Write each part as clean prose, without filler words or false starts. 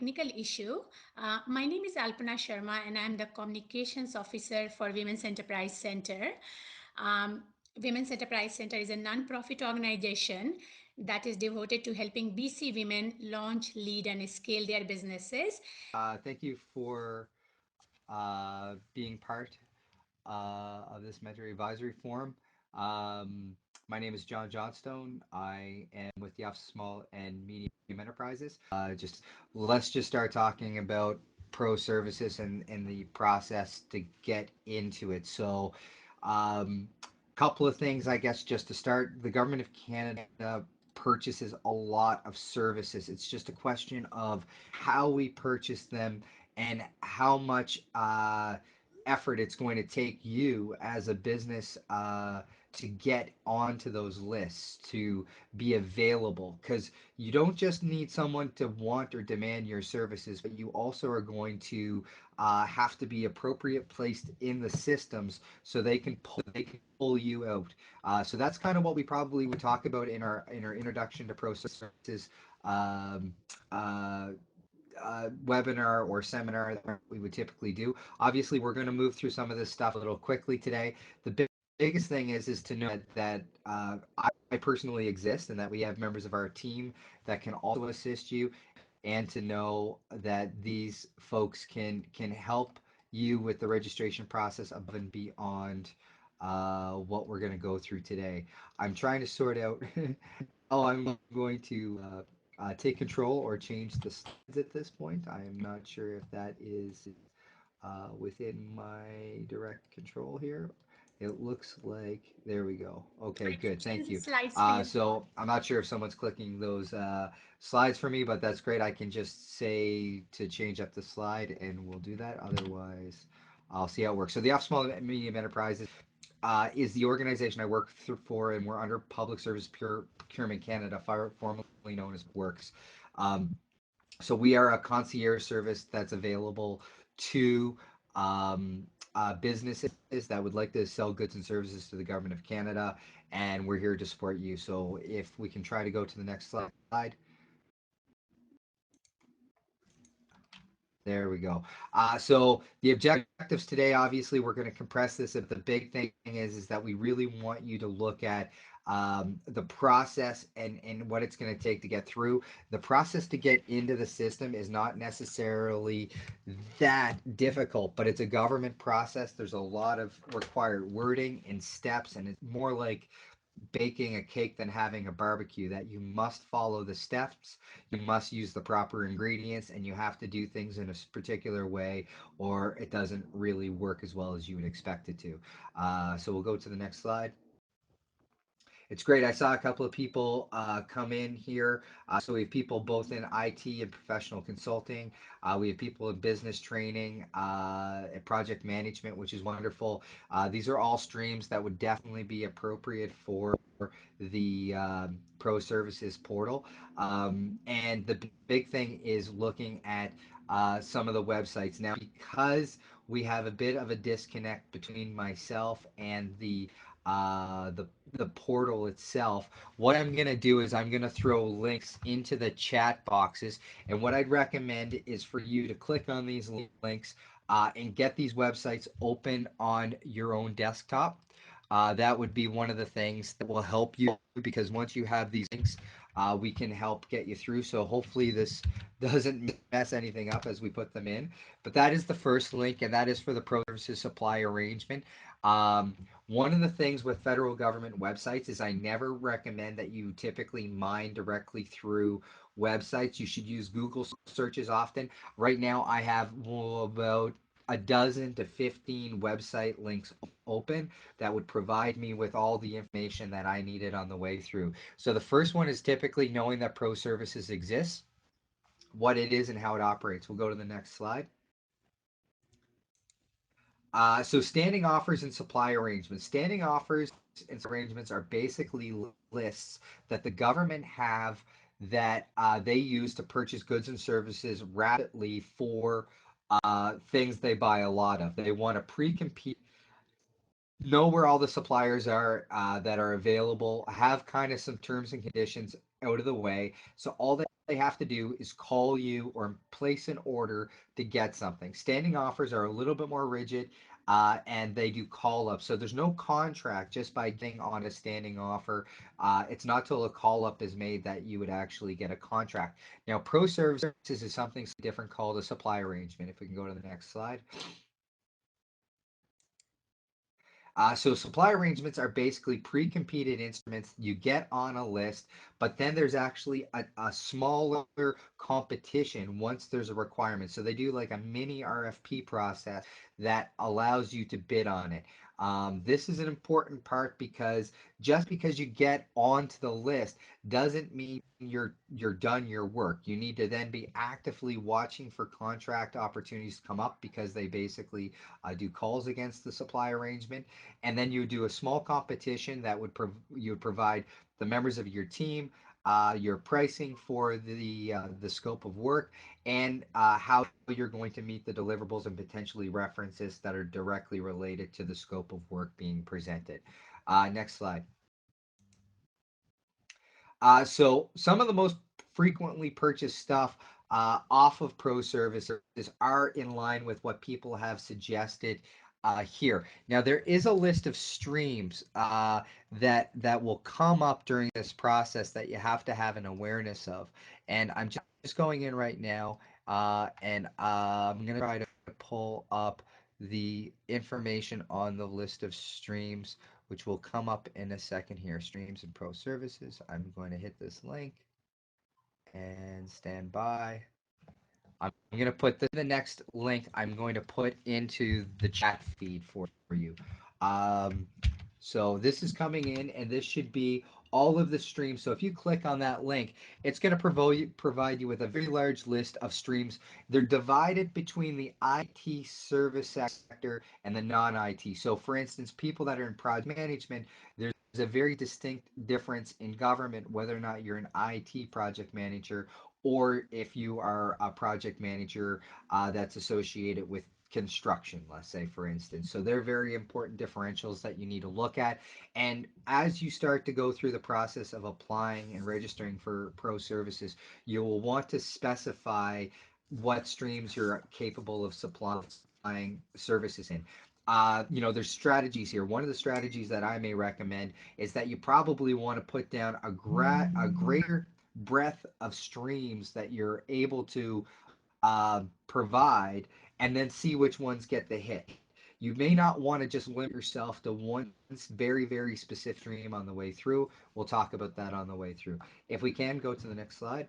technical issue. My name is Alpana Sharma, and I'm the Communications Officer for Women's Enterprise Center. Um, Women's Enterprise Center is a non-profit organization that is devoted to helping BC women launch, lead, and scale their businesses. Thank you for being part of this Mentor Advisory Forum. Um, my name is John Johnstone. I am with the Office of Small and Medium Enterprises. Let's just start talking about pro services and the process to get into it. So, couple of things, I guess, just to start. The government of Canada purchases a lot of services. It's just a question of how we purchase them and how much effort it's going to take you as a business to get onto those lists, to be available. Because you don't just need someone to want or demand your services, but you also are going to have to be appropriate placed in the systems so they can pull you out. So that's kind of what we probably would talk about in our introduction to pro services um, uh, webinar or seminar that we would typically do. Obviously, we're going to move through some of this stuff a little quickly today. The biggest thing is to know that I personally exist and that we have members of our team that can also assist you, and to know that these folks can help you with the registration process above and beyond what we're going to go through today. I'm trying to sort out how I'm going to take control or change the slides at this point. I am not sure if that is within my direct control here. It looks like, there we go. Okay, I can good. change Thank the you. slides for you. So I'm not sure if someone's clicking those slides for me, but that's great. I can just say to change up the slide and we'll do that. Otherwise, I'll see how it works. So the Office of Small and Medium Enterprises is the organization I work for, and we're under Public Service Procurement Canada, formerly known as Works. Um, so we are a concierge service that's available to businesses that would like to sell goods and services to the government of Canada, and we're here to support you. So if we can try to go to the next slide. There we go. So the objectives today, obviously, we're going to compress this. But the big thing is that we really want you to look at the process and what it's going to take to get through. The process to get into the system is not necessarily that difficult, but it's a government process. There's a lot of required wording and steps, and it's more like baking a cake than having a barbecue, that you must follow the steps, you must use the proper ingredients, and you have to do things in a particular way, or it doesn't really work as well as you would expect it to. So we'll go to the next slide. It's great. I saw a couple of people come in here. So we have people both in IT and professional consulting. We have people in business training and project management, which is wonderful. These are all streams that would definitely be appropriate for the Pro Services portal. And the big thing is looking at some of the websites. Now, because we have a bit of a disconnect between myself and uh, the the portal itself. What I'm gonna do is I'm gonna throw links into the chat boxes, and what I'd recommend is for you to click on these links and get these websites open on your own desktop. That would be one of the things that will help you, because once you have these links, we can help get you through. So hopefully this doesn't mess anything up as we put them in. But that is the first link, and that is for the Pro Services Supply Arrangement. Um, One of the things with federal government websites is I never recommend that you typically mine directly through websites. You should use Google searches often. Right now, I have about a dozen to 15 website links open that would provide me with all the information that I needed on the way through. So the first one is typically knowing that pro services exists, what it is, and how it operates. We'll go to the next slide. So standing offers and supply arrangements. Standing offers and arrangements are basically lists that the government have that they use to purchase goods and services rapidly for things they buy a lot of. They want to pre-compete, know where all the suppliers are that are available, have kind of some terms and conditions out of the way. So all they they have to do is call you or place an order to get something. Standing offers are a little bit more rigid, and they do call up. So there's no contract just by getting on a standing offer. It's not till a call up is made that you would actually get a contract. Now, pro services is something different called a supply arrangement. If we can go to the next slide. So supply arrangements are basically pre-competed instruments you get on a list, but then there's actually a smaller competition once there's a requirement. So they do like a mini RFP process that allows you to bid on it. This is an important part because just because you get onto the list doesn't mean you're done your work. You need to then be actively watching for contract opportunities to come up because they basically do calls against the supply arrangement, and then you do a small competition that would you would provide the members of your team your pricing for the scope of work, and how you're going to meet the deliverables and potentially references that are directly related to the scope of work being presented. Next slide. So some of the most frequently purchased stuff off of Pro Services are in line with what people have suggested here. Now there is a list of streams that will come up during this process that you have to have an awareness of, and I'm just going in right now, and I'm gonna try to pull up the information on the list of streams, which will come up in a second here. Streams and Pro Services. I'm going to hit this link and stand by. I'm going to put the next link I'm going to put into the chat feed for you. Um, so this is coming in, and this should be all of the streams. So if you click on that link, it's going to provide you with a very large list of streams. They're divided between the IT service sector and the non-IT. So for instance, people that are in project management, there's a very distinct difference in government whether or not you're an IT project manager or if you are a project manager that's associated with construction, let's say, for instance. So they're very important differentials that you need to look at. And as you start to go through the process of applying and registering for pro services, you will want to specify what streams you're capable of supplying services in. There's strategies here. One of the strategies that I may recommend is that you probably want to put down a greater breadth of streams that you're able to provide, and then see which ones get the hit. You may not want to just limit yourself to one very, very specific stream on the way through. We'll talk about that on the way through. If we can go to the next slide.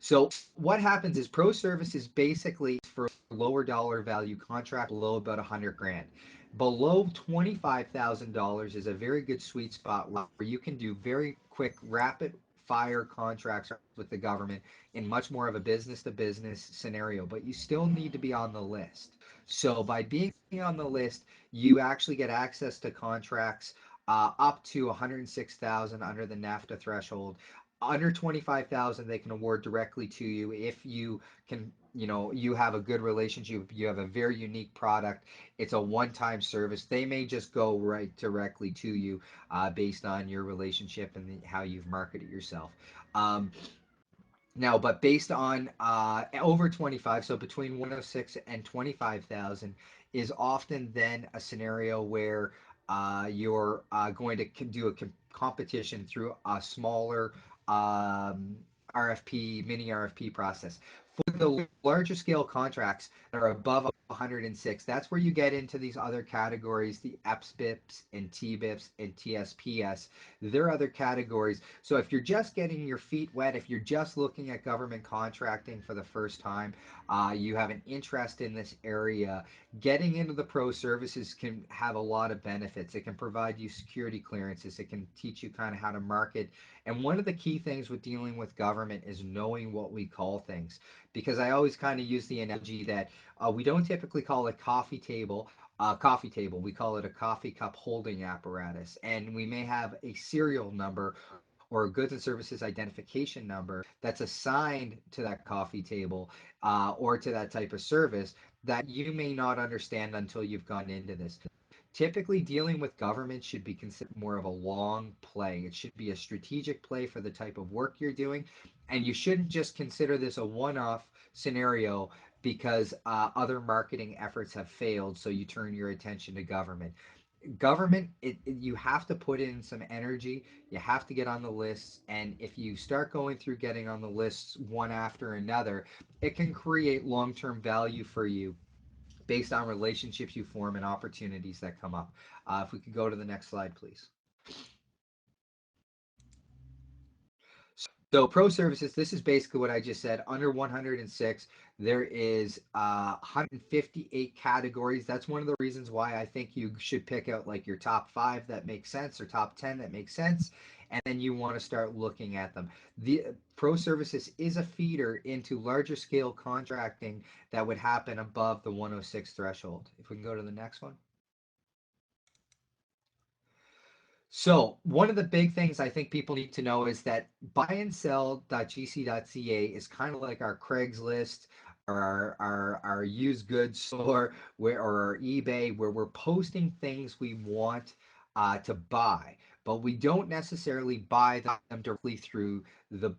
So what happens is pro services basically for lower dollar value contract below about 100 grand. Below $25,000 is a very good sweet spot where you can do very quick, rapid fire contracts with the government in much more of a business to business scenario, but you still need to be on the list. So by being on the list, you actually get access to contracts up to 106,000 under the NAFTA threshold. Under 25,000 they can award directly to you if you can, you have a good relationship, you have a very unique product, it's a one-time service, they may just go right directly to you based on your relationship and how you've marketed yourself. Now, but based on over 25, so between 106 and 25,000 is often then a scenario where you're going to do a competition through a smaller RFP, mini RFP process. For the larger scale contracts that are above 106, that's where you get into these other categories, the EPS, and TBIPs and TSPS. There are other categories. So if you're just getting your feet wet, if you're just looking at government contracting for the first time, you have an interest in this area, getting into the pro services can have a lot of benefits. It can provide you security clearances. It can teach you kind of how to market. And one of the key things with dealing with government is knowing what we call things. Because I always kind of use the analogy that we don't typically call it coffee table. We call it a coffee cup holding apparatus. And we may have a serial number or a goods and services identification number that's assigned to that coffee table or to that type of service that you may not understand until you've gone into this. Typically, dealing with government should be considered more of a long play. It should be a strategic play for the type of work you're doing. And you shouldn't just consider this a one off scenario because other marketing efforts have failed, so you turn your attention to government. Government, you have to put in some energy. You have to get on the lists. And if you start going through getting on the lists one after another, it can create long term value for you based on relationships you form and opportunities that come up. If we could go to the next slide, please. So pro services, this is basically what I just said. Under 106, there is 158 categories. That's one of the reasons why I think you should pick out like your top five that make sense or top 10 that make sense. And then you want to start looking at them. The pro services is a feeder into larger scale contracting that would happen above the 106 threshold. If we can go to the next one. So, one of the big things I think people need to know is that buyandsell.gc.ca is kind of like our Craigslist or our used goods store or our eBay, where we're posting things we want to buy, but we don't necessarily buy them directly through the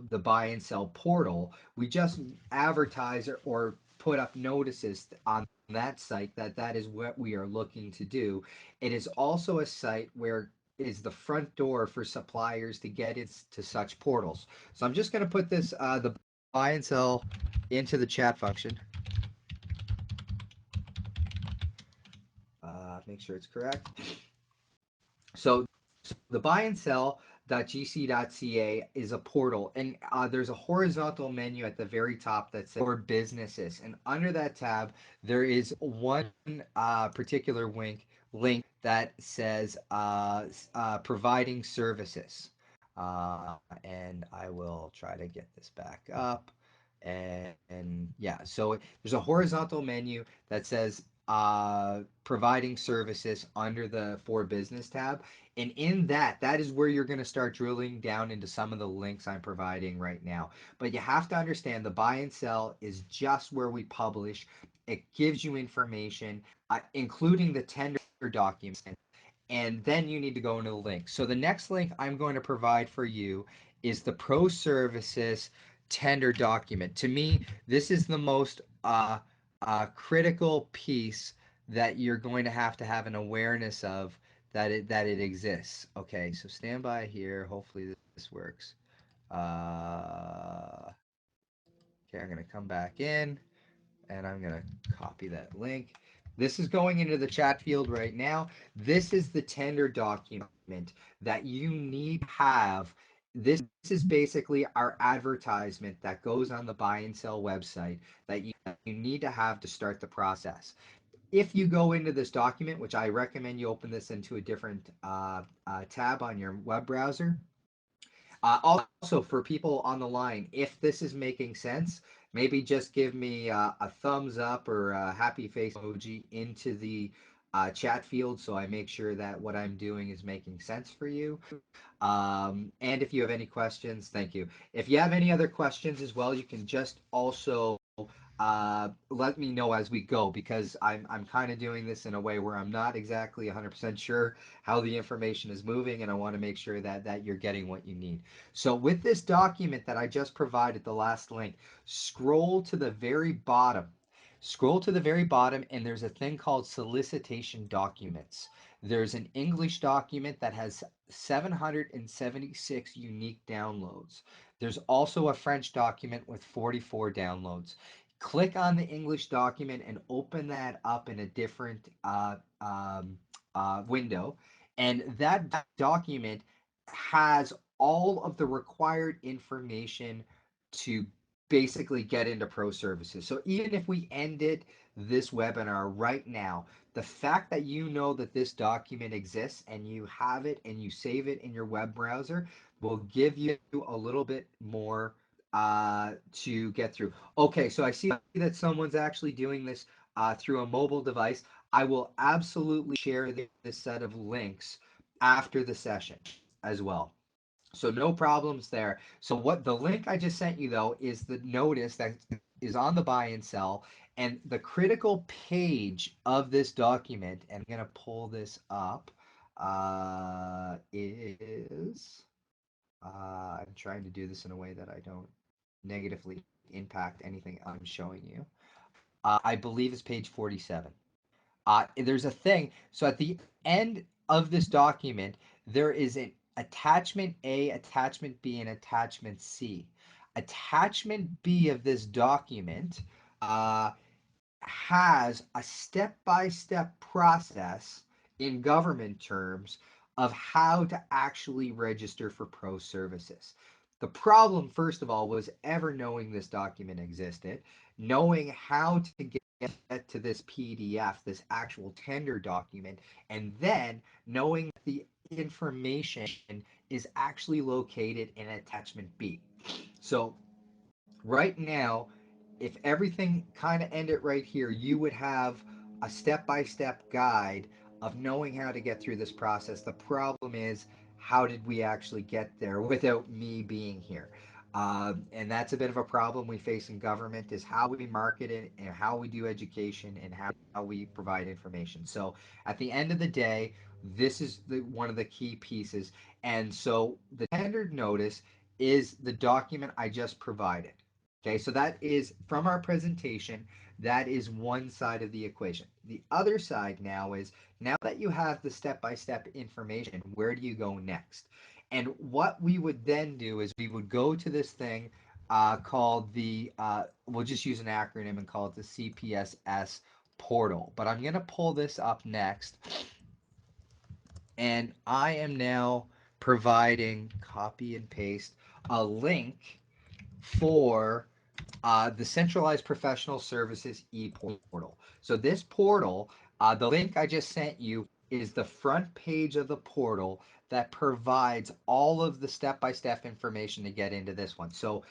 the buy and sell portal. We just advertise or put up notices on that site that that is what we are looking to do. It is also a site where is the front door for suppliers to get into such portals. So I'm just going to put this the buy and sell into the chat function. Make sure it's correct. So the buy and sell.gc.ca is a portal, and there's a horizontal menu at the very top that says for businesses, and under that tab there is one particular link that says providing services, and I will try to get this back up. And yeah, so there's a horizontal menu that says providing services under the for business tab, and in that, that is where you're going to start drilling down into some of the links I'm providing right now. But you have to understand the buy and sell is just where we publish. It gives you information, including the tender documents, and then you need to go into the link. So the next link I'm going to provide for you is the Pro Services tender document. To me, this is the most critical piece that you're going to have an awareness of that it exists. Okay, so stand by here. Hopefully this works. Okay, I'm gonna come back in and I'm going to copy that link. This is going into the chat field right now. This is the tender document that you need to have. This is basically our advertisement that goes on the buy and sell website that you need to have to start the process. If you go into this document, which I recommend you open this into a different tab on your web browser, also, for people on the line, if this is making sense, maybe just give me a thumbs up or a happy face emoji into the chat field so I make sure that what I'm doing is making sense for you. And if you have any questions, thank you. If you have any other questions as well, you can just also let me know as we go, because I'm kind of doing this in a way where I'm not exactly 100% sure how the information is moving, and I want to make sure that you're getting what you need. So with this document that I just provided, the last link, scroll to the very bottom. Scroll to the very bottom, and there's a thing called solicitation documents. There's an English document that has 776 unique downloads. There's also a French document with 44 downloads. Click on the English document and open that up in a different window. And that document has all of the required information to basically get into pro services. So even if we ended this webinar right now, the fact that you know that this document exists and you have it and you save it in your web browser will give you a little bit more to get through. Okay, so I see that someone's actually doing this through a mobile device. I will absolutely share this set of links after the session as well. So no problems there. So what the link I just sent you though is the notice that is on the buy and sell, And the critical page of this document, and I'm going to pull this up, is I'm trying to do this in a way that I don't negatively impact anything I'm showing you. I believe it's page 47. There's a thing. So at the end of this document, there is an attachment A, attachment B, and attachment C. Attachment B of this document uh, has a step by step process in government terms of how to actually register for pro services. The problem, first of all, was ever knowing this document existed, knowing how to get to this PDF, this actual tender document, and then knowing that the information is actually located in attachment B. So right now, if everything kind of ended right here, you would have a step by step guide of knowing how to get through this process. The problem is, how did we actually get there without me being here? And that's a bit of a problem we face in government is how we market it and how we do education and how we provide information. So at the end of the day, this is one of the key pieces. And so the tendered notice is the document I just provided. Okay, so that is from our presentation, that is one side of the equation. The other side now is now that you have the step by step information, where do you go next? And what we would then do is we would go to this thing called we'll just use an acronym and call it the CPSS portal. But I'm going to pull this up next, and I am now providing copy and paste a link for the Centralized Professional Services ePortal. So this portal, the link I just sent you is the front page of the portal that provides all of the step-by-step information to get into this one. So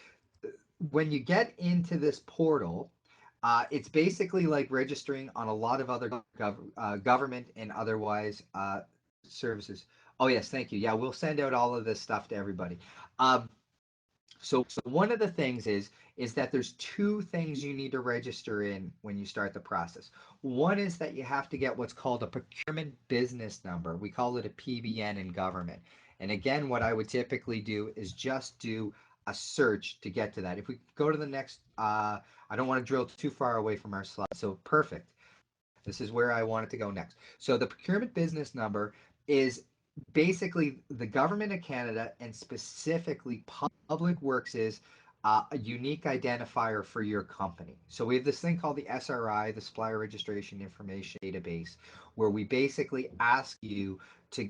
when you get into this portal, it's basically like registering on a lot of other government and otherwise services. Oh yes, thank you. Yeah, we'll send out all of this stuff to everybody. Um, so one of the things is that there's two things you need to register in when you start the process. One is that you have to get what's called a procurement business number. We call it a PBN in government. And again, what I would typically do is just do a search to get to that. If we go to the next, I don't want to drill too far away from our slide. So perfect. This is where I wanted to go next. So the procurement business number is basically the government of Canada and specifically Public Works is a unique identifier for your company. So we have this thing called the SRI, the Supplier Registration Information Database, where we basically ask you to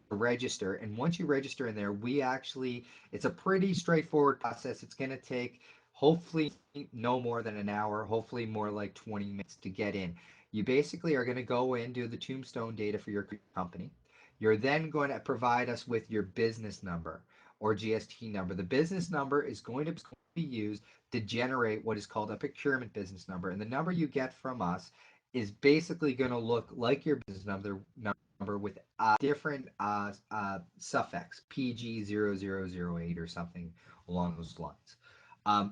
register. And once you register in there, we actually, it's a pretty straightforward process. It's going to take hopefully no more than an hour, hopefully more like 20 minutes to get in. You basically are going to go in, do the tombstone data for your company. You're then going to provide us with your business number or GST number. The business number is going to be used to generate what is called a procurement business number. And the number you get from us is basically going to look like your business number with different suffix, PG0008 or something along those lines.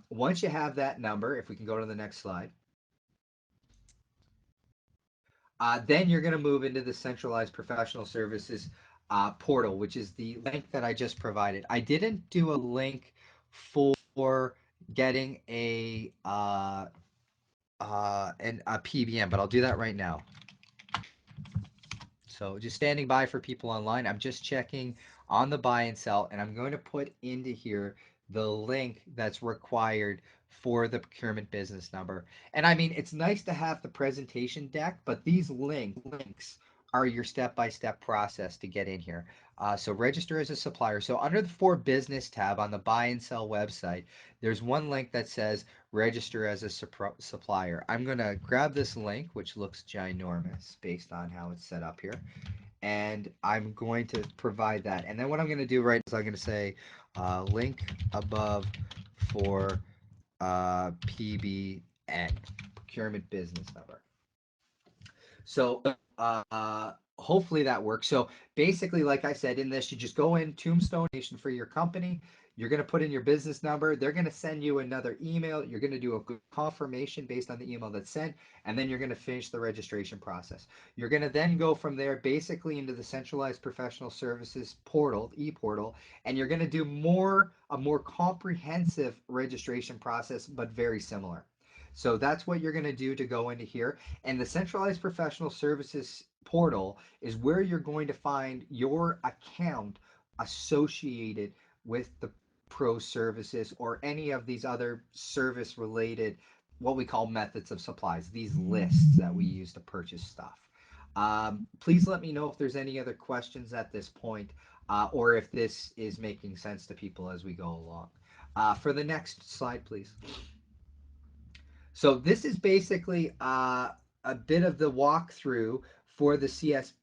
Once you have that number, if we can go to the next slide, then you're going to move into the centralized professional services portal, which is the link that I just provided. I didn't do a link for getting a PBM, but I'll do that right now. So just standing by for people online. I'm just checking on the buy and sell, and I'm going to put into here the link that's required for the procurement business number. And I mean, it's nice to have the presentation deck, but these links are your step-by-step process to get in here. So register as a supplier. So under the For Business tab on the buy and sell website, there's one link that says register as a supplier. I'm going to grab this link, which looks ginormous based on how it's set up here, and I'm going to provide that. And then what I'm going to do right is I'm going to say link above for PBN, procurement business number. So hopefully that works. So basically, like I said, in this, you just go in Tombstone Nation for your company. You're going to put in your business number. They're going to send you another email. You're going to do a confirmation based on the email that's sent, and then you're going to finish the registration process. You're going to then go from there basically into the Centralized Professional Services portal, ePortal, and you're going to do a more comprehensive registration process, but very similar. So that's what you're going to do to go into here. And the Centralized Professional Services portal is where you're going to find your account associated with the pro services or any of these other service related, what we call methods of supplies, these lists that we use to purchase stuff. Please let me know if there's any other questions at this point, or if this is making sense to people as we go along. For the next slide, please. So this is basically a bit of the walkthrough for the CPSS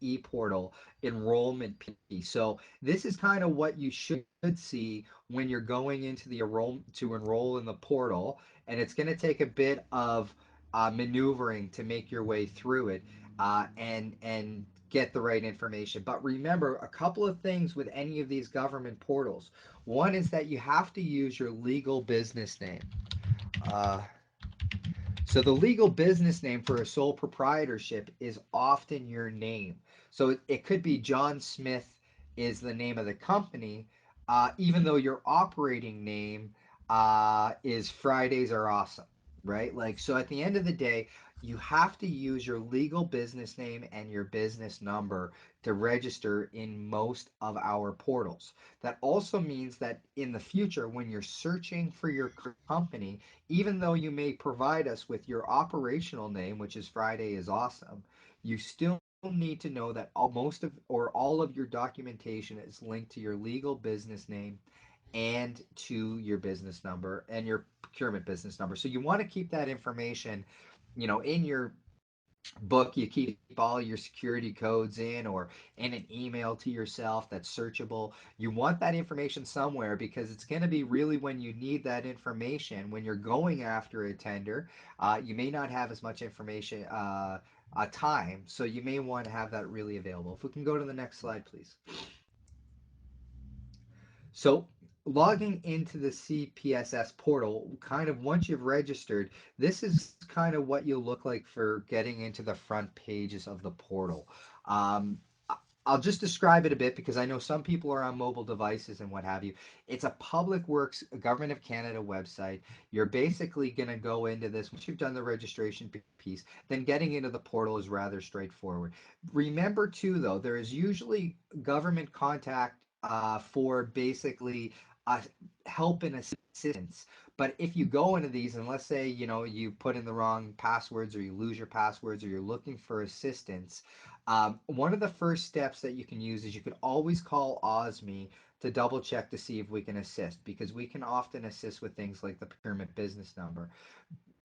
ePortal enrollment piece. So this is kind of what you should see when you're going into the enroll in the portal, and it's going to take a bit of maneuvering to make your way through it, and get the right information. But remember a couple of things with any of these government portals. One is that you have to use your legal business name. Uh, so the legal business name for a sole proprietorship is often your name. So it could be John Smith is the name of the company, even though your operating name is Fridays Are Awesome, right? Like, so at the end of the day, you have to use your legal business name and your business number to register in most of our portals. That also means that in the future, when you're searching for your company, even though you may provide us with your operational name, which is Friday is Awesome, you still need to know that all of your documentation is linked to your legal business name and to your business number and your procurement business number. So you want to keep that information, in your book. You keep all your security codes in, or in an email to yourself that's searchable. You want that information somewhere, because it's going to be really when you need that information when you're going after a tender. You may not have as much information, time, so you may want to have that really available. If we can go to the next slide, please. So logging into the CPSS portal, kind of once you've registered, this is kind of what you'll look like for getting into the front pages of the portal. Um, I'll just describe it a bit because I know some people are on mobile devices and what have you. It's a Public Works Government of Canada website. You're basically going to go into this once you've done the registration piece, then getting into the portal is rather straightforward. Remember, too, though, there is usually government contact for basically uh, help and assistance. But if you go into these, and let's say you put in the wrong passwords, or you lose your passwords, or you're looking for assistance, one of the first steps that you can use is you could always call OSME to double check to see if we can assist, because we can often assist with things like the procurement business number.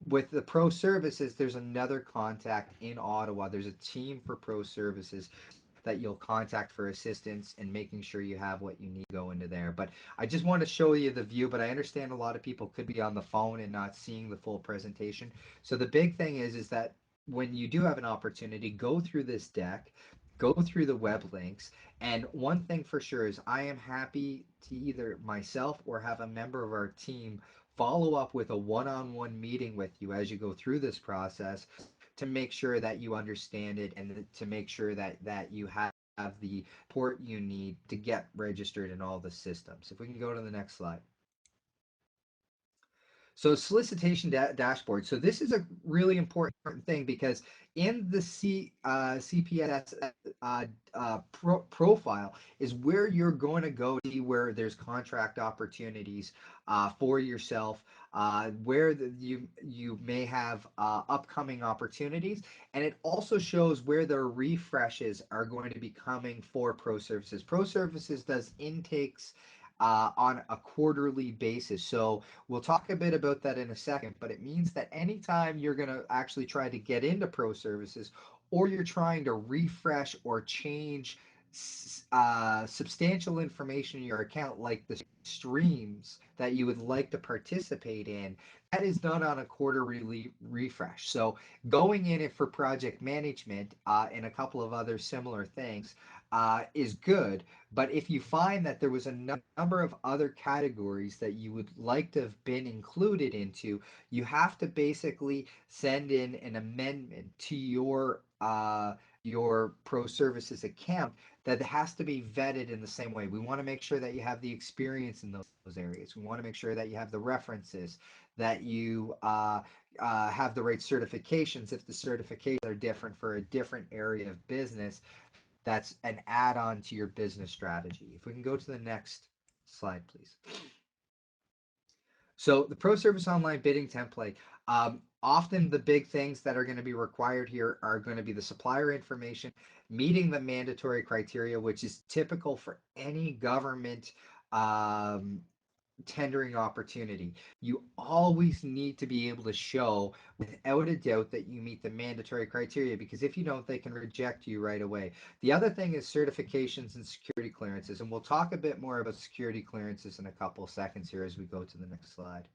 With the pro services, there's another contact in Ottawa. There's a team for pro services that you'll contact for assistance and making sure you have what you need to go into there. But I just want to show you the view, but I understand a lot of people could be on the phone and not seeing the full presentation. So the big thing is that when you do have an opportunity, go through this deck, go through the web links. And one thing for sure is I am happy to either myself or have a member of our team follow up with a one-on-one meeting with you as you go through this process, to make sure that you understand it, and to make sure that you have the support you need to get registered in all the systems. If we can go to the next slide. So solicitation dashboard. So this is a really important thing, because in the CPSS profile is where you're going to go to see where there's contract opportunities for yourself, where you may have upcoming opportunities, and it also shows where the refreshes are going to be coming for Pro Services. Pro Services does intakes on a quarterly basis. So we'll talk a bit about that in a second, but it means that anytime you're going to actually try to get into pro services, or you're trying to refresh or change substantial information in your account, like the streams that you would like to participate in, that is done on a quarterly refresh. So going in it for project management and a couple of other similar things is good. But if you find that there was a number of other categories that you would like to have been included into, you have to basically send in an amendment to your pro services account that has to be vetted in the same way. We want to make sure that you have the experience in those areas. We want to make sure that you have the references, that you have the right certifications. If the certifications are different for a different area of business, that's an add-on to your business strategy. If we can go to the next slide, please. So the Pro Service Online bidding template, often the big things that are going to be required here are going to be the supplier information, meeting the mandatory criteria, which is typical for any government um, tendering opportunity. You always need to be able to show without a doubt that you meet the mandatory criteria, because if you don't, they can reject you right away. The other thing is certifications and security clearances, and we'll talk a bit more about security clearances in a couple of seconds here as we go to the next slide.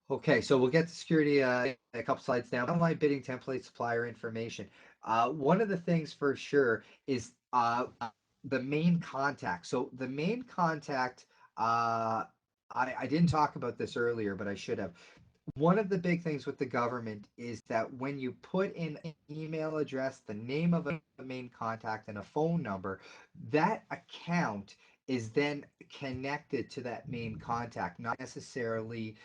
Okay, so we'll get to security a couple slides down. Online bidding template, supplier information. One of the things for sure is the main contact. So the main contact, I didn't talk about this earlier, but I should have. One of the big things with the government is that when you put in an email address, the name of a main contact, and a phone number, that account is then connected to that main contact, not necessarily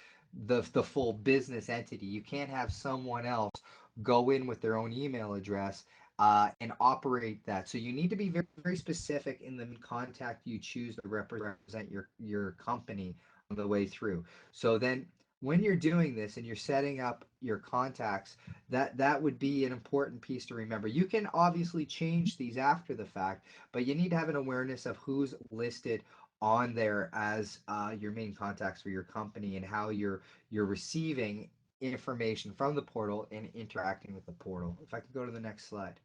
the full business entity. You can't have someone else go in with their own email address and operate that. So you need to be very, very specific in the contact you choose to represent your company on the way through. So then when you're doing this and you're setting up your contacts, that would be an important piece to remember. You can obviously change these after the fact, but you need to have an awareness of who's listed on there as your main contacts for your company and how you're receiving information from the portal and interacting with the portal. If I could go to the next slide.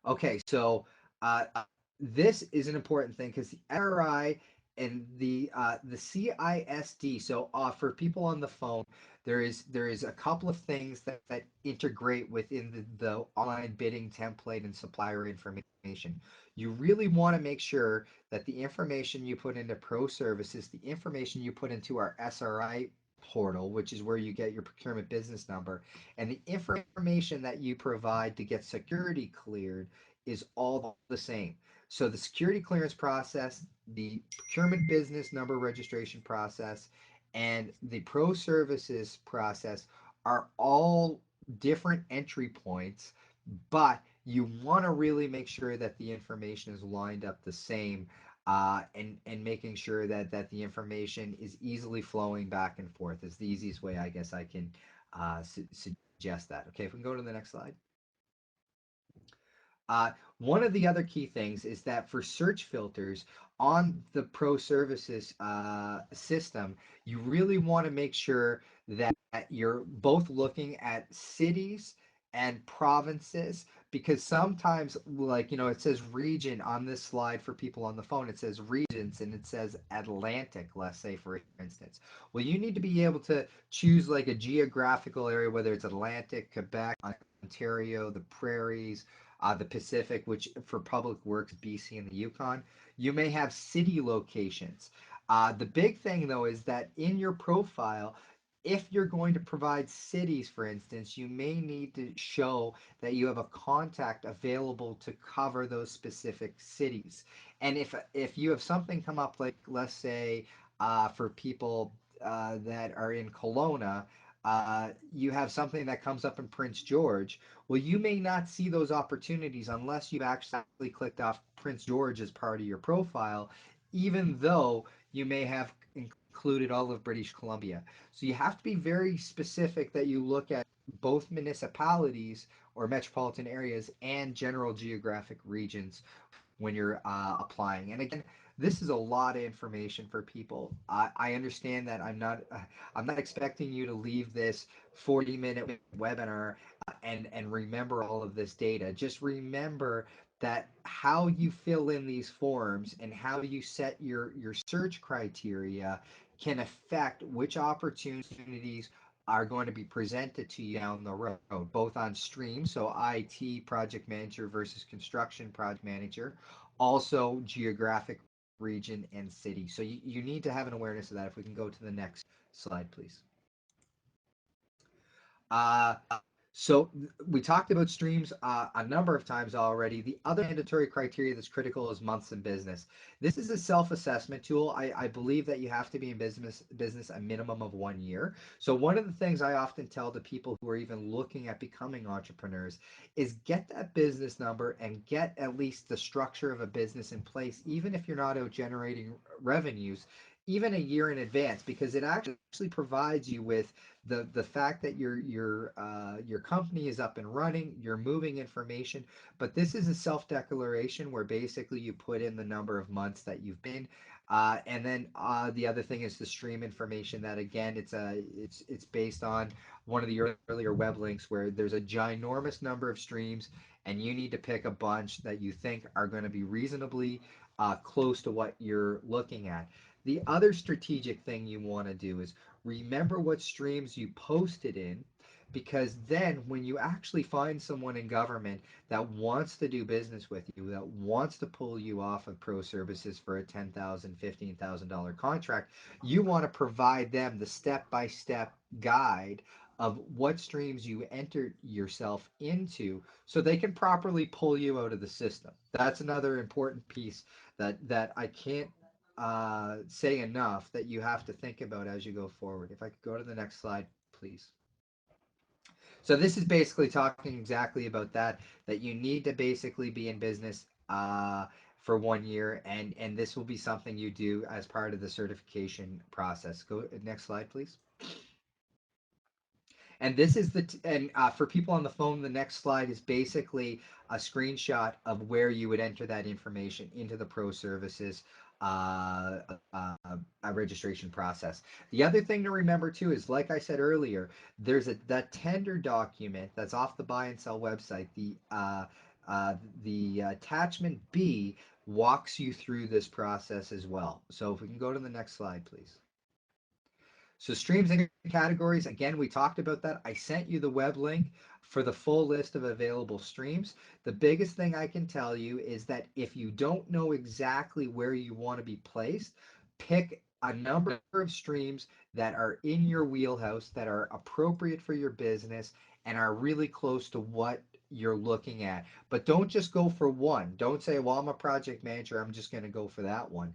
Okay, so this is an important thing because the SRI and the CISD. So for people on the phone, there is a couple of things that integrate within the online bidding template and supplier information. You really want to make sure that the information you put into Pro Services, the information you put into our SRI portal, which is where you get your procurement business number, and the information that you provide to get security cleared is all the same. So the security clearance process, the procurement business number registration process, and the pro services process are all different entry points, but you want to really make sure that the information is lined up the same, and making sure that the information is easily flowing back and forth is the easiest way I guess I can suggest that. Okay, if we can go to the next slide. One of the other key things is that for search filters on the Pro Services system, you really want to make sure that you're both looking at cities and provinces, because sometimes, like, it says region on this slide for people on the phone, it says regions and it says Atlantic, let's say, for instance. Well, you need to be able to choose like a geographical area, whether it's Atlantic, Quebec, Ontario, the prairies, the Pacific, which for public works, BC and the Yukon. You may have city locations. The big thing, though, is that in your profile, if you're going to provide cities, for instance, you may need to show that you have a contact available to cover those specific cities. And if you have something come up, like let's say for people that are in Kelowna, you have something that comes up in Prince George. Well, you may not see those opportunities unless you've actually clicked off Prince George as part of your profile, even though you may have included all of British Columbia. So you have to be very specific that you look at both municipalities or metropolitan areas and general geographic regions when you're applying. And again, this is a lot of information for people. I understand that I'm not expecting you to leave this 40-minute webinar and remember all of this data. Just remember that how you fill in these forms and how you set your search criteria can affect which opportunities are going to be presented to you down the road, both on streams, so IT project manager versus construction project manager, also geographic region and city. So you need to have an awareness of that. If we can go to the next slide, please. Uh, so we talked about streams a number of times already. The other mandatory criteria that's critical is months in business. This is a self-assessment tool. I believe that you have to be in business a minimum of 1 year. So one of the things I often tell to people who are even looking at becoming entrepreneurs is get that business number and get at least the structure of a business in place, even if you're not out generating revenues, even a year in advance, because it actually provides you with the fact that your company is up and running, you're moving information. But this is a self declaration where basically you put in the number of months that you've been. And then the other thing is the stream information. That again, it's based on one of the earlier web links where there's a ginormous number of streams, and you need to pick a bunch that you think are going to be reasonably close to what you're looking at. The other strategic thing you want to do is remember what streams you posted in, because then when you actually find someone in government that wants to do business with you, that wants to pull you off of pro services for a $10,000 $15,000 contract, you want to provide them the step-by-step guide of what streams you entered yourself into so they can properly pull you out of the system. That's another important piece that I can't say enough that you have to think about as you go forward. If I could go to the next slide, please. So this is basically talking exactly about that you need to basically be in business for 1 year, and this will be something you do as part of the certification process. Go next slide, please. And this is and for people on the phone, the next slide is basically a screenshot of where you would enter that information into the pro services registration process. The other thing to remember too is, like I said earlier, there's a that tender document that's off the buy and sell website. The attachment B walks you through this process as well. So if we can go to the next slide, please. So streams and categories, again, we talked about that. I sent you the web link for the full list of available streams. The biggest thing I can tell you is that if you don't know exactly where you want to be placed, pick a number of streams that are in your wheelhouse, that are appropriate for your business, and are really close to what you're looking at. But don't just go for one. Don't say, well, I'm a project manager, I'm just going to go for that one.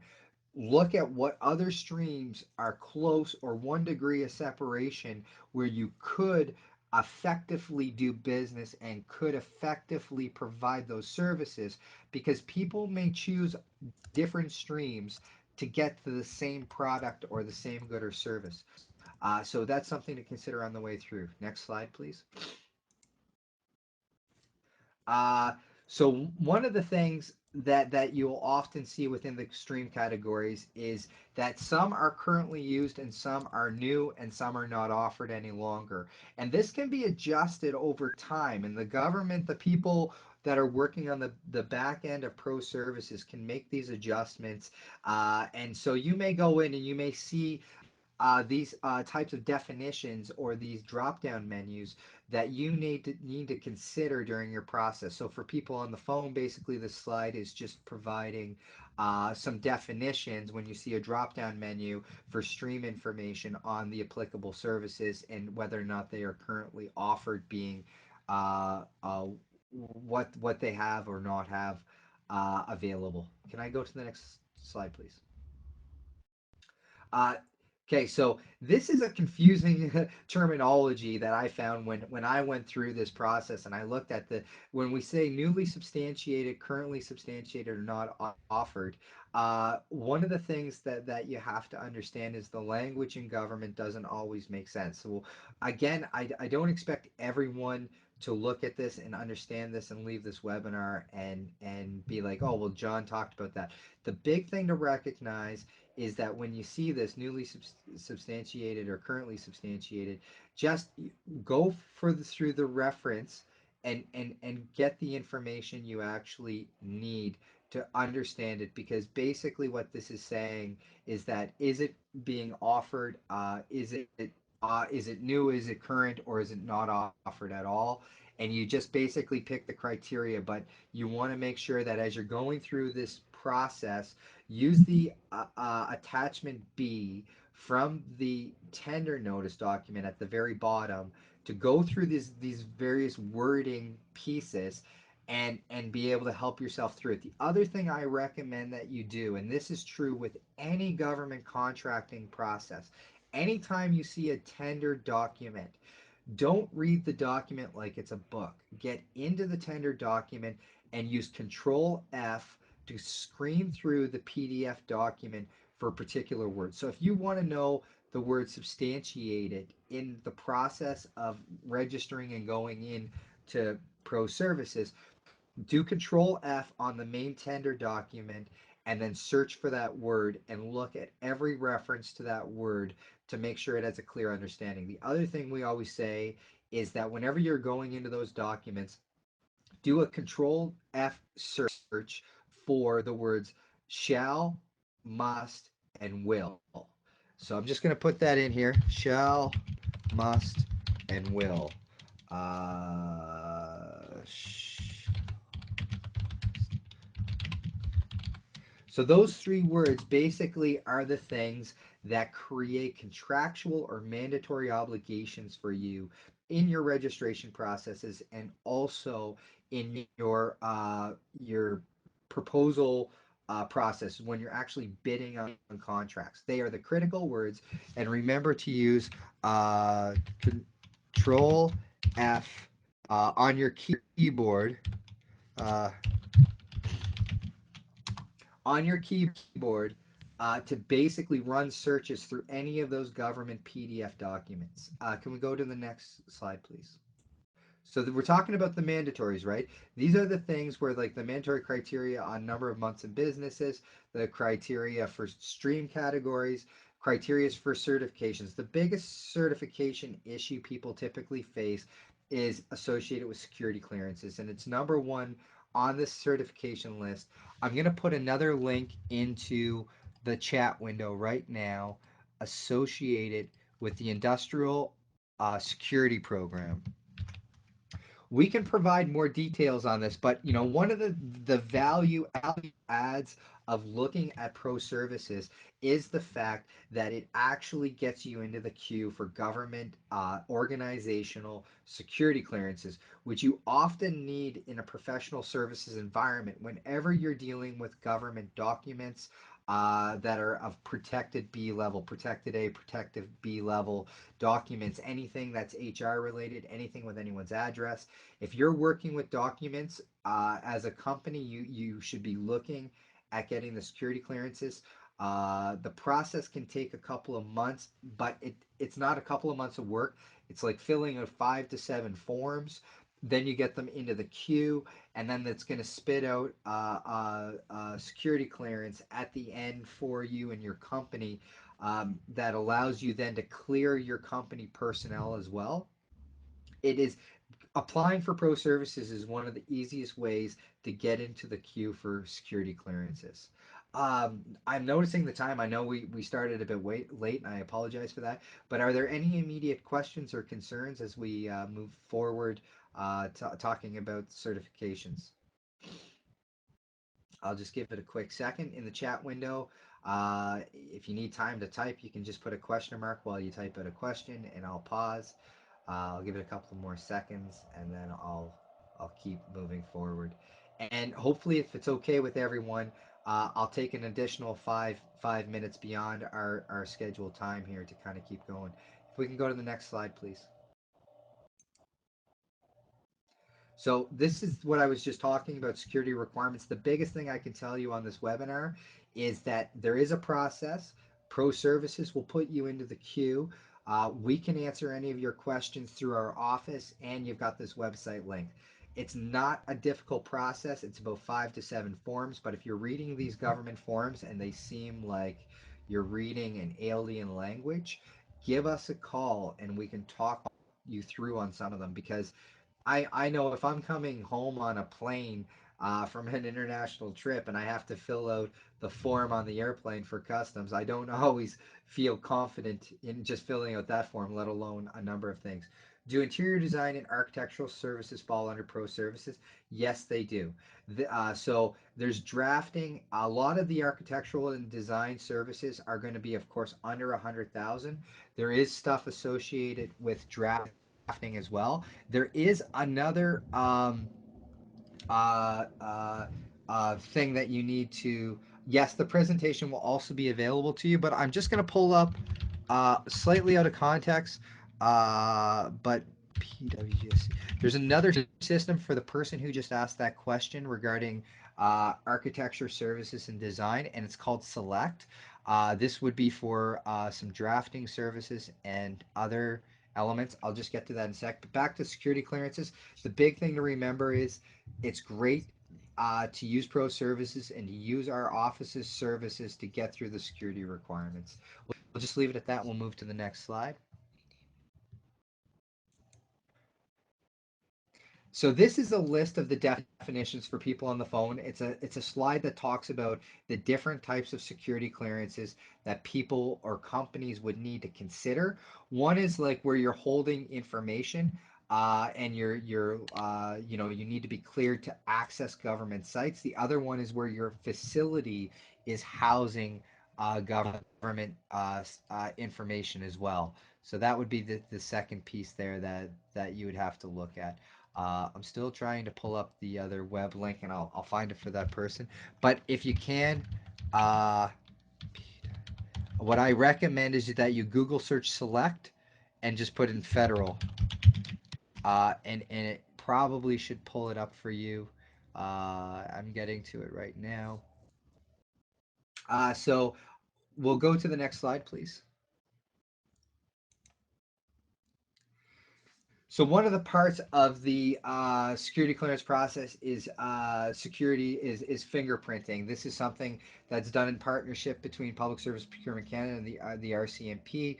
Look at what other streams are close or 1 degree of separation where you could effectively do business and could effectively provide those services, because people may choose different streams to get to the same product or the same good or service. So that's something to consider on the way through. Next slide, please. Uh, so one of the things that you'll often see within the extreme categories is that some are currently used and some are new and some are not offered any longer. And this can be adjusted over time. And the government, the people that are working on the back end of pro services can make these adjustments. And so you may go in and you may see these types of definitions or these drop down menus that you need to consider during your process. So for people on the phone, basically the slide is just providing some definitions when you see a drop down menu for stream information on the applicable services and whether or not they are currently offered, being what they have or not have available. Can I go to the next slide, please? Uh, okay, so this is a confusing terminology that I found when I went through this process and I looked at the when we say newly substantiated, currently substantiated, or not offered. One of the things that you have to understand is the language in government doesn't always make sense. So again, I don't expect everyone to look at this and understand this and leave this webinar and be like, oh well, John talked about that. The big thing to recognize is that when you see this newly substantiated or currently substantiated, just go through the reference and get the information you actually need to understand it, because basically what this is saying is that, is it being offered, is it new, is it current, or is it not offered at all? And you just basically pick the criteria, but you want to make sure that as you're going through this process, use the attachment B from the tender notice document at the very bottom to go through these various wording pieces and be able to help yourself through it. The other thing I recommend that you do, and this is true with any government contracting process, anytime you see a tender document, don't read the document like it's a book. Get into the tender document and use Control F to screen through the PDF document for particular words. So if you want to know the word substantiated in the process of registering and going in to ProServices, do Control F on the main tender document and then search for that word and look at every reference to that word to make sure it has a clear understanding. The other thing we always say is that whenever you're going into those documents, do a Control F search for the words shall, must, and will. So I'm just going to put that in here: shall, must, and will. Sh- So those three words basically are the things that create contractual or mandatory obligations for you in your registration processes, and also in your proposal process when you're actually bidding on contracts. They are the critical words, and remember to use uh, Control F on your keyboard. Uh, on your keyboard to basically run searches through any of those government PDF documents. Can we go to the next slide, please? So we're talking about the mandatories, right? These are the things where, like, the mandatory criteria on number of months in businesses, the criteria for stream categories, criteria for certifications. The biggest certification issue people typically face is associated with security clearances, and it's number one on this certification list. I'm going to put another link into the chat window right now associated with the industrial security program. We can provide more details on this, but one of the value adds of looking at ProServices is the fact that it actually gets you into the queue for government organizational security clearances, which you often need in a professional services environment whenever you're dealing with government documents that are of protected B level, protected A, protected B level documents, anything that's HR related, anything with anyone's address. If you're working with documents as a company, you should be looking at getting the security clearances. The process can take a couple of months, but it's not a couple of months of work. It's like filling out 5 to 7 forms. Then you get them into the queue, and then that's going to spit out security clearance at the end for you and your company, that allows you then to clear your company personnel as well. It is Applying for ProServices is one of the easiest ways to get into the queue for security clearances. I'm noticing the time. I know we started a bit late, and I apologize for that. But are there any immediate questions or concerns as we move forward talking about certifications? I'll just give it a quick second in the chat window. If you need time to type, you can just put a question mark while you type out a question, and I'll pause. I'll give it a couple more seconds, and then I'll keep moving forward. And hopefully, if it's okay with everyone, I'll take an additional five minutes beyond our scheduled time here to kind of keep going. If we can go to the next slide, please. So this is what I was just talking about, security requirements. The biggest thing I can tell you on this webinar is that there is a process. ProServices will put you into the queue. We can answer any of your questions through our office, and you've got this website link. It's not a difficult process. It's about 5 to 7 forms, but if you're reading these government forms and they seem like you're reading an alien language, give us a call and we can talk you through on some of them, because I know if I'm coming home on a plane from an international trip and I have to fill out the form on the airplane for customs, I don't always feel confident in just filling out that form, let alone a number of things. Do interior design and architectural services fall under pro services? Yes, they do. So there's drafting. A lot of the architectural and design services are going to be, of course, under 100,000. There is stuff associated with drafting as well. There is another uh, uh, thing that you need to. Yes, the presentation will also be available to you, but I'm just going to pull up slightly out of context. But PWGSC. There's another system for the person who just asked that question regarding architecture, services, and design, and it's called Select. This would be for some drafting services and other elements. I'll just get to that in a sec. But back to security clearances, the big thing to remember is it's great to use pro services and to use our office's services to get through the security requirements. We'll just leave it at that. We'll move to the next slide. So this is a list of the definitions for people on the phone. It's a slide that talks about the different types of security clearances that people or companies would need to consider. One is like where you're holding information and you need to be cleared to access government sites. The other one is where your facility is housing government information as well. So that would be the second piece there that you would have to look at. I'm still trying to pull up the other web link, and I'll find it for that person. But if you can, uh, what I recommend is that you Google search select and just put in federal, and it probably should pull it up for you. I'm getting to it right now. So we'll go to the next slide, please. So one of the parts of the security clearance process is security is fingerprinting. This is something that's done in partnership between Public Service Procurement Canada and the RCMP.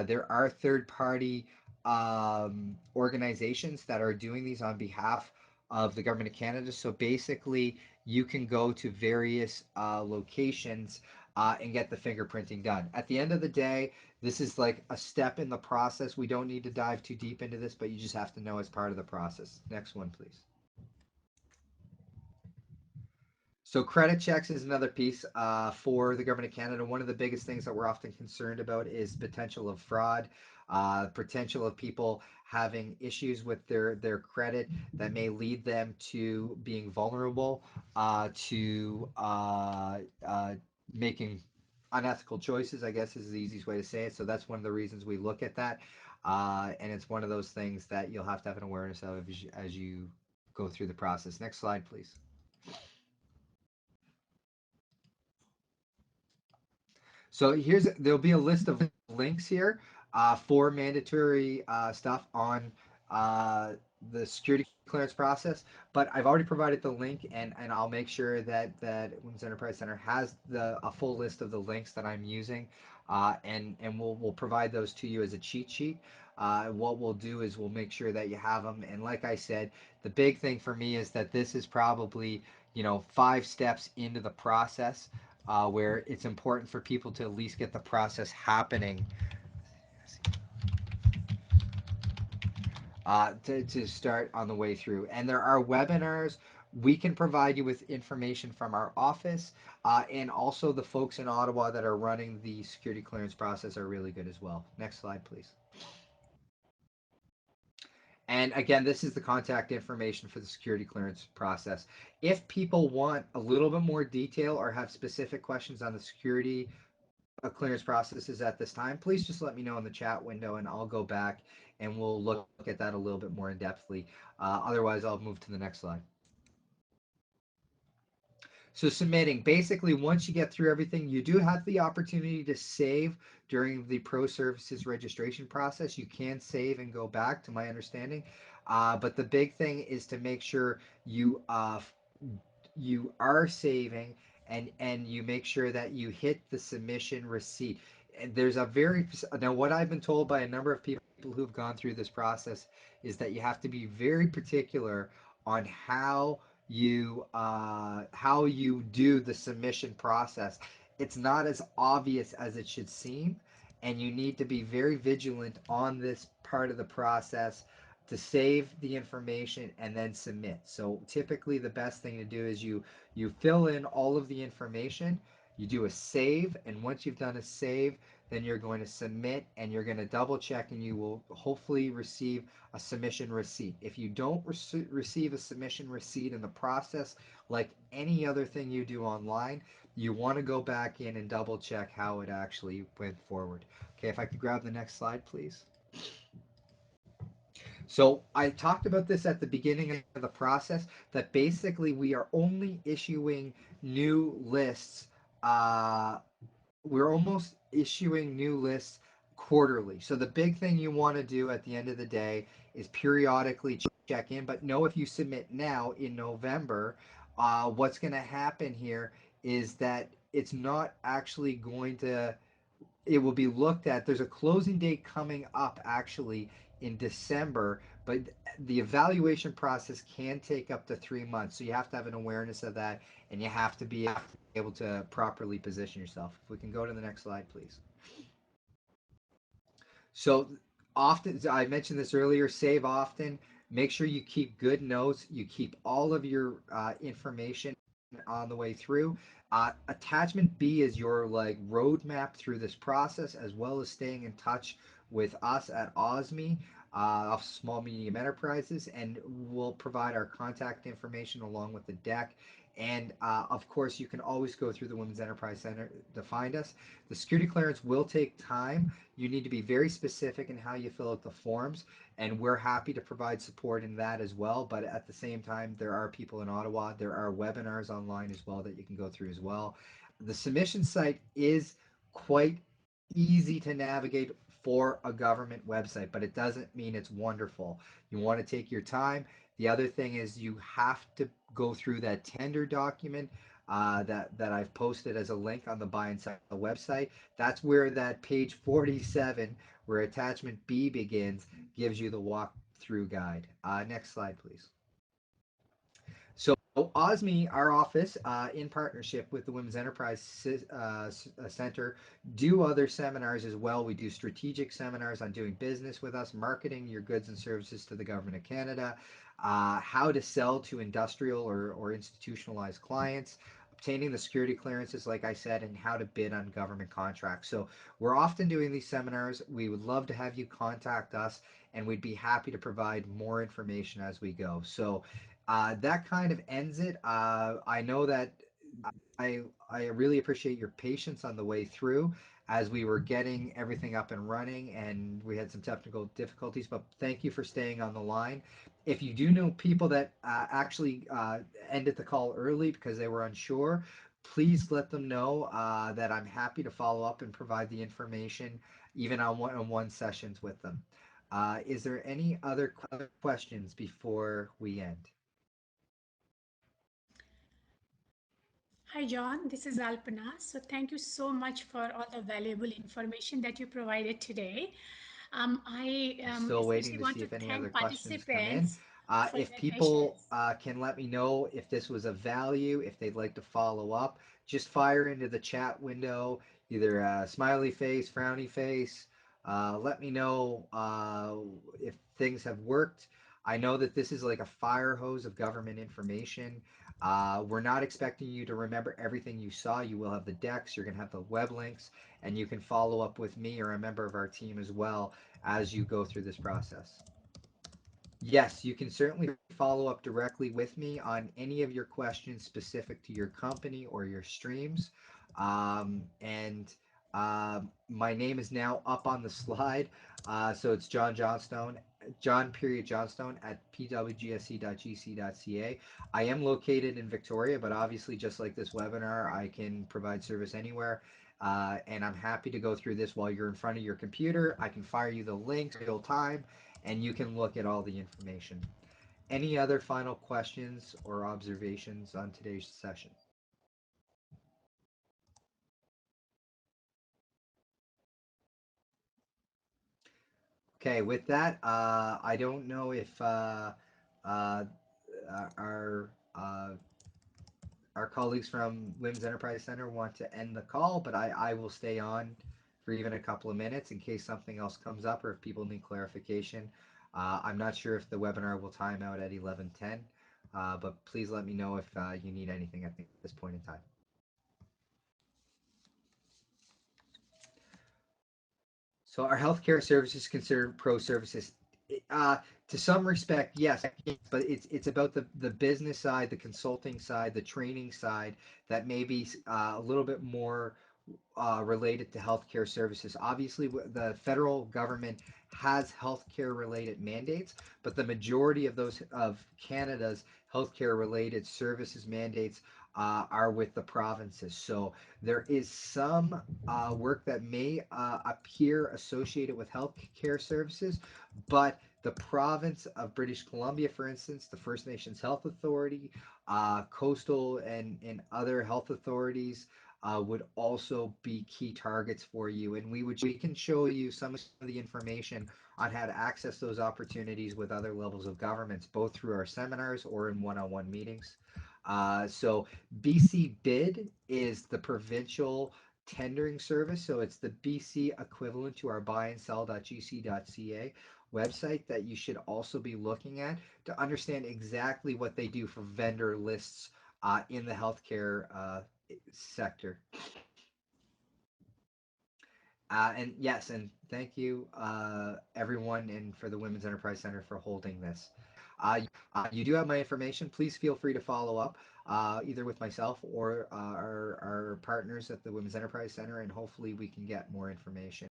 There are third party organizations that are doing these on behalf of the government of Canada. So basically, you can go to various locations and get the fingerprinting done. At the end of the day, this is like a step in the process. We don't need to dive too deep into this, but you just have to know it's part of the process. Next one, please. So credit checks is another piece for the government of Canada. One of the biggest things that we're often concerned about is potential of fraud, potential of people having issues with their credit that may lead them to being vulnerable to making unethical choices, I guess is the easiest way to say it. So that's one of the reasons we look at that. And it's one of those things that you'll have to have an awareness of as you go through the process. Next slide, please. So there'll be a list of links here for mandatory stuff on uh, the security clearance process. But I've already provided the link, and I'll make sure that Women's Enterprise Center has a full list of the links that I'm using, and we'll provide those to you as a cheat sheet. What we'll do is we'll make sure that you have them. And like I said, the big thing for me is that this is probably 5 steps into the process where it's important for people to at least get the process happening to start on the way through. And there are webinars. We can provide you with information from our office, and also the folks in Ottawa that are running the security clearance process are really good as well. Next slide, please. And again, this is the contact information for the security clearance process. If people want a little bit more detail or have specific questions on the security clearance processes at this time, please just let me know in the chat window and I'll go back and we'll look at that a little bit more in depthly. Otherwise, I'll move to the next slide. So submitting, basically, once you get through everything, you do have the opportunity to save during the pro services registration process. You can save and go back, to my understanding. But the big thing is to make sure you are saving and you make sure that you hit the submission receipt. And there's a very now what I've been told by a number of people who've gone through this process is that you have to be very particular on how you do the submission process. It's not as obvious as it should seem, and you need to be very vigilant on this part of the process to save the information and then submit. So typically the best thing to do is you fill in all of the information, you do a save, and once you've done a save, then you're going to submit and you're going to double check and you will hopefully receive a submission receipt. If you don't receive a submission receipt in the process, like any other thing you do online, you want to go back in and double check how it actually went forward. Okay, if I could grab the next slide, please. So I talked about this at the beginning of the process that basically we are only issuing new lists. We're almost issuing new lists quarterly. So the big thing you want to do at the end of the day is periodically check in. But know if you submit now in November, what's going to happen here is that it's not actually going to it will be looked at. There's a closing date coming up actually in December, but the evaluation process can take up to 3 months. So you have to have an awareness of that, and you have to be able to properly position yourself. If we can go to the next slide, please. So often, I mentioned this earlier, save often. Make sure you keep good notes. You keep all of your information on the way through. Attachment B is your like roadmap through this process, as well as staying in touch with us at OSME, of Small Medium Enterprises, and we'll provide our contact information along with the deck. And of course, you can always go through the Women's Enterprise Center to find us. The security clearance will take time. You need to be very specific in how you fill out the forms, and we're happy to provide support in that as well. But at the same time, there are people in Ottawa. There are webinars online as well that you can go through as well. The submission site is quite easy to navigate for a government website, but it doesn't mean it's wonderful. You want to take your time. The other thing is you have to go through that tender document that I've posted as a link on the Buy and Sell website. That's where that page 47, where attachment B begins, gives you the walkthrough guide. Next slide, please. So OSME, our office, in partnership with the Women's Enterprise Center, do other seminars as well. We do strategic seminars on doing business with us, marketing your goods and services to the Government of Canada, how to sell to industrial or institutionalized clients, obtaining the security clearances, like I said, and how to bid on government contracts. So we're often doing these seminars. We would love to have you contact us, and we'd be happy to provide more information as we go. So that kind of ends it. I know that I really appreciate your patience on the way through as we were getting everything up and running, and we had some technical difficulties. But thank you for staying on the line. If you do know people that actually ended the call early because they were unsure, please let them know that I'm happy to follow up and provide the information, even on one-on-one sessions with them. Is there any other questions before we end? Hi, John. This is Alpana. So, thank you so much for all the valuable information that you provided today. I I'm still waiting especially to want see to if any other thank questions come in. participants for If their people patience. can let me know if this was of value, if they'd like to follow up, just fire into the chat window either a smiley face, frowny face. Let me know if things have worked. I know that this is like a fire hose of government information. We're not expecting you to remember everything you saw. You will have the decks, you're going to have the web links, and you can follow up with me or a member of our team as well as you go through this process. Yes, you can certainly follow up directly with me on any of your questions specific to your company or your streams. And My name is now up on the slide. So it's John Johnstone, John period Johnstone at pwgse.gc.ca. I am located in Victoria, but obviously, just like this webinar, I can provide service anywhere. And I'm happy to go through this while you're in front of your computer. I can fire you the links real time, and you can look at all the information. Any other final questions or observations on today's session? Okay, with that, I don't know if uh, our our colleagues from Women's Enterprise Center want to end the call, but I will stay on for even a couple of minutes in case something else comes up or if people need clarification. I'm not sure if the webinar will time out at 11:10, but please let me know if you need anything at this point in time. So our healthcare services considered pro services. Uh, to some respect, yes, but it's about the business side, the consulting side, the training side that may be a little bit more related to healthcare services. Obviously, the federal government has healthcare related mandates, but the majority of those of Canada's healthcare related services mandates are with the provinces. So there is some work that may appear associated with healthcare services, but the province of British Columbia, for instance, the First Nations Health Authority, coastal and other health authorities would also be key targets for you. And we can show you some of the information on how to access those opportunities with other levels of governments, both through our seminars or in one-on-one meetings. So BC Bid is the provincial tendering service. So it's the BC equivalent to our buyandSell.gc.ca website that you should also be looking at to understand exactly what they do for vendor lists in the healthcare sector. And yes, and thank you, everyone, and for the Women's Enterprise Center for holding this. You do have my information. Please feel free to follow up either with myself or our partners at the Women's Enterprise Center, and hopefully we can get more information.